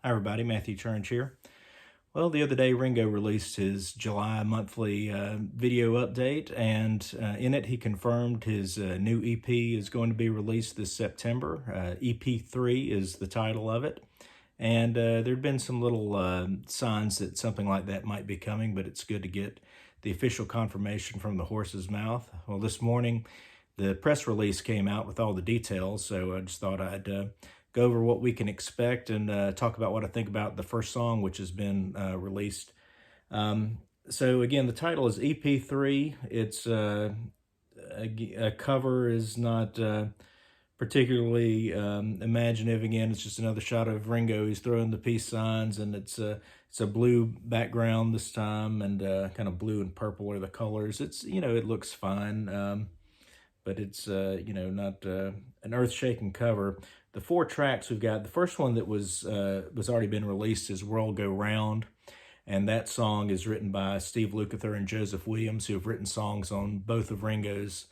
Hi everybody, Matthew Church here. Well, the other day Ringo released his July monthly video update, and in it he confirmed his new EP is going to be released this September. EP3 is the title of it, and there'd been some little signs that something like that might be coming, but it's good to get the official confirmation from the horse's mouth. Well, this morning the press release came out with all the details, so I just thought I'd go over what we can expect and talk about what I think about the first song, which has been released. So again, the title is EP3. It's a cover is not particularly imaginative. Again, it's just another shot of Ringo. He's throwing the peace signs, and it's a blue background this time, and kind of blue and purple are the colors. It's it looks fine. But it's not an earth-shaking cover. The 4 tracks we've got, the first one that was already been released is World Go Round, and that song is written by Steve Lukather and Joseph Williams, who have written songs on both of Ringo's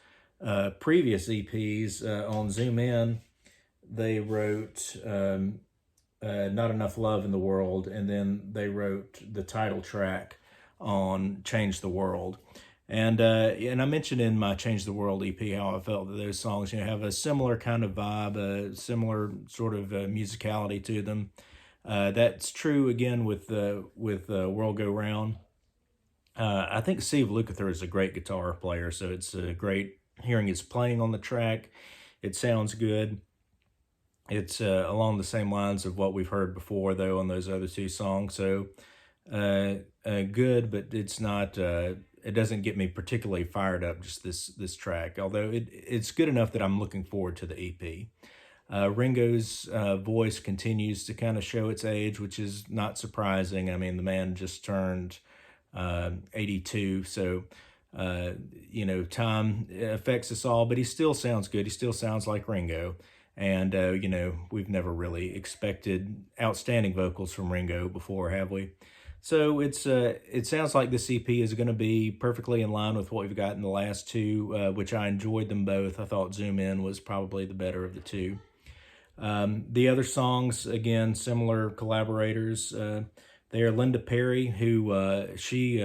previous EPs. On Zoom In, they wrote Not Enough Love in the World, and then they wrote the title track on Change the World. And I mentioned in my Change the World EP how I felt that those songs have a similar kind of vibe, a similar sort of musicality to them. That's true again with World Go Round. I think Steve Lukather is a great guitar player, so it's great hearing his playing on the track. It sounds good. It's along the same lines of what we've heard before, though, on those other 2 songs. So good, but it's not. It doesn't get me particularly fired up, just this track, although it's good enough that I'm looking forward to the EP. Ringo's voice continues to kind of show its age, which is not surprising. I mean, the man just turned 82, so time affects us all, but he still sounds good. He still sounds like Ringo. And, we've never really expected outstanding vocals from Ringo before, have we? So it sounds like this EP is going to be perfectly in line with what we've got in the last 2, which I enjoyed them both. I thought Zoom In was probably the better of the 2. The other songs, again, similar collaborators. They are Linda Perry, who she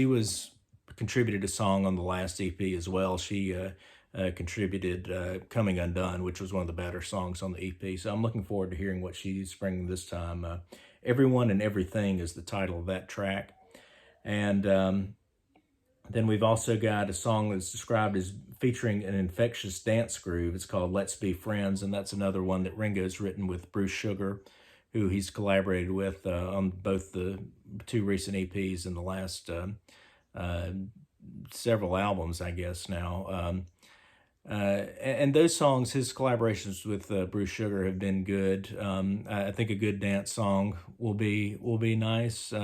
was contributed a song on the last EP as well. She contributed Coming Undone, which was one of the better songs on the EP. So I'm looking forward to hearing what she's bringing this time. Everyone and Everything is the title of that track. And then we've also got a song that's described as featuring an infectious dance groove. It's called Let's Be Friends, and that's another one that Ringo's written with Bruce Sugar, who he's collaborated with on both the 2 recent EPs and the last several albums, I guess, now. And those songs, his collaborations with Bruce Sugar have been good. I think a good dance song will be nice.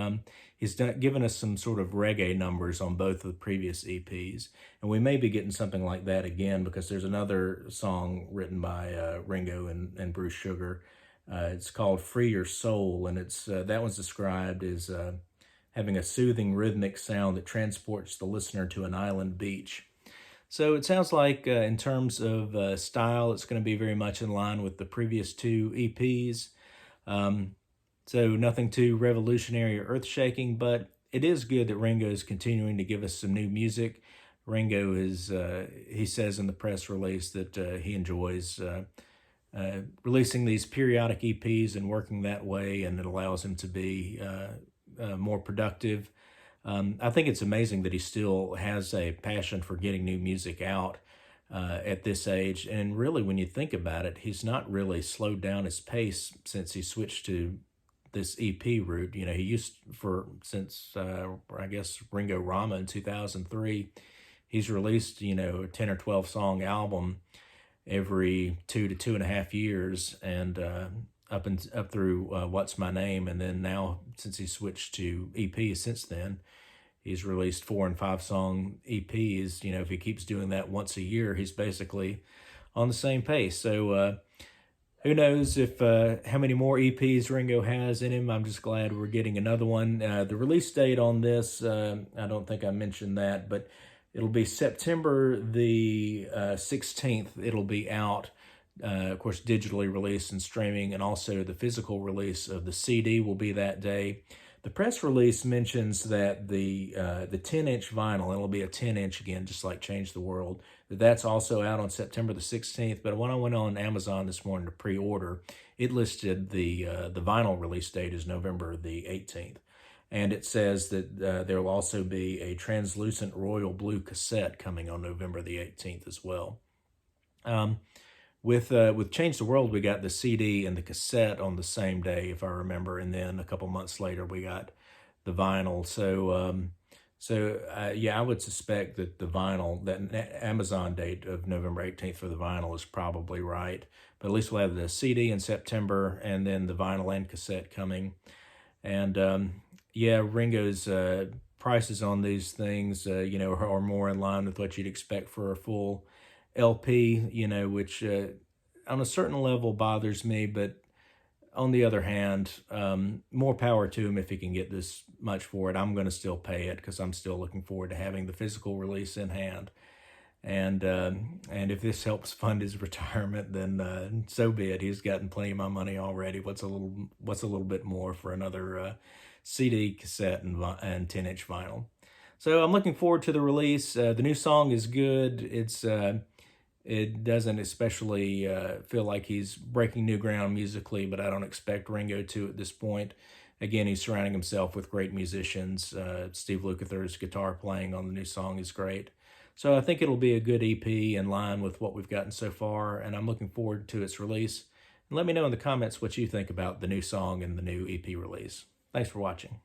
He's given us some sort of reggae numbers on both of the previous EPs, and we may be getting something like that again, because there's another song written by Ringo and Bruce Sugar. It's called Free Your Soul, and it's that one's described as having a soothing rhythmic sound that transports the listener to an island beach. So it sounds like in terms of style, it's going to be very much in line with the previous 2 EPs. So nothing too revolutionary or earth-shaking, but it is good that Ringo is continuing to give us some new music. Ringo is, he says in the press release that he enjoys releasing these periodic EPs and working that way, and it allows him to be more productive. I think it's amazing that he still has a passion for getting new music out at this age. And really, when you think about it, he's not really slowed down his pace since he switched to this EP route. He used since I guess Ringo Rama in 2003, he's released, a 10 or 12 song album every 2 to 2.5 years, and up through What's My Name, and then now, since he switched to EP since then, he's released 4 and 5 song EPs. If he keeps doing that once a year, he's basically on the same pace. So who knows if how many more EPs Ringo has in him. I'm just glad we're getting another one. The release date on this, I don't think I mentioned that, but it'll be September the 16th. It'll be out of course, digitally released and streaming, and also the physical release of the CD will be that day. The press release mentions that the 10-inch vinyl, and it'll be a 10-inch again, just like Change the World, that's also out on September the 16th. But when I went on Amazon this morning to pre-order, it listed the vinyl release date as November the 18th. And it says that there will also be a translucent royal blue cassette coming on November the 18th as well. With Change the World, we got the CD and the cassette on the same day, if I remember, and then a couple months later we got the vinyl. So yeah, I would suspect that the vinyl, that Amazon date of November 18th for the vinyl is probably right. But at least we'll have the CD in September, and then the vinyl and cassette coming. And yeah, Ringo's prices on these things, are more in line with what you'd expect for a full LP, which on a certain level bothers me, but on the other hand, more power to him if he can get this much for it. I'm going to still pay it because I'm still looking forward to having the physical release in hand. And if this helps fund his retirement, then so be it. He's gotten plenty of my money already. What's a little bit more for another CD, cassette, and 10-inch vinyl? So I'm looking forward to the release. The new song is good. It doesn't especially feel like he's breaking new ground musically, but I don't expect Ringo to at this point. Again, he's surrounding himself with great musicians. Steve Lukather's guitar playing on the new song is great. So I think it'll be a good EP in line with what we've gotten so far, and I'm looking forward to its release. And let me know in the comments what you think about the new song and the new EP release. Thanks for watching.